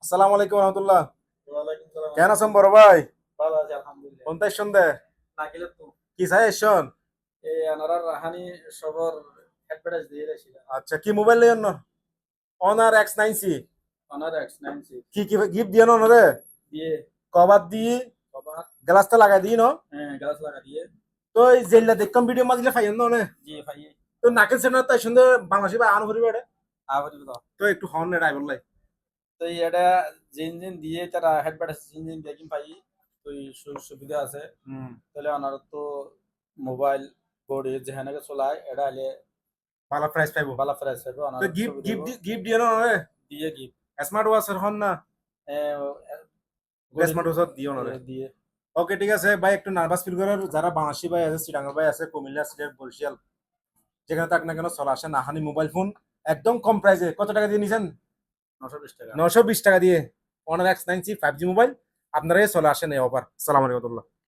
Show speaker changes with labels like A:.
A: আসসালামু আলাইকুম রহমতুল্লাহ।
B: ওয়ালাইকুম সালাম।
A: কেন আছেন বড় ভাই?
B: ভালো আছি আলহামদুলিল্লাহ।
A: কোন তাই সন্ধে
B: নাকিলে তো
A: কি চাই এসন?
B: এই আনারার রাহানি সবর অ্যাডভার্টাইজ দিয়ে দিয়েছিল।
A: আচ্ছা কি মোবাইল লইন না? অনার X9C
B: অনার X9
A: কি কি গিফট দিও না রে?
B: দিয়ে
A: কভার দি
B: বাবা
A: গ্লাসটা লাগাই দি ন?
B: হ্যাঁ গ্লাস লাগা দিয়ে
A: তো এই জেল্লা দেখতাম ভিডিও মাঝলে ফাইন না
B: জি ভাই
A: তো নাকেল সেনা তাই সন্ধে বাংলাদেশি ভাই আনো করিবে এটা
B: আবার তো
A: তো একটু হর্ন ড্রাইভার লাই।
B: তো এটা জিন জিন দিয়ে তারা অ্যাডভার্টাইজ জিন জিন দেখি পাই তো এই সুবিধা আছে তাহলে অনার তো মোবাইল বডি যেখানে চলায় এটা আলে
A: ভালো প্রাইস পাইবো।
B: ভালো প্রাইস হবে অনার
A: তো গিফট গিফট গিফট দিও না রে?
B: দিয়ে গিফট
A: স্মার্ট ওয়াচের হন না? স্মার্ট ওয়াচ দিও না রে?
B: দিয়ে
A: ওকে ঠিক আছে ভাই, একটু নার্ভাস ফিল করার যারা বাংলাদেশি ভাই আছে, চিটাঙ্গের ভাই আছে, কুমিল্লা, সিলেট, বরিশাল, যেখানে থাক না কেন চলে আসে নাহানি মোবাইল ফোন একদম কম প্রাইসে। কত টাকা দিয়ে নিছেন?
B: 920 টাকা।
A: 920 টাকা দিয়ে অনার X9C 5G মোবাইল আপনারাই চলে আসেন এই অফার। সালাম আলাইকুম।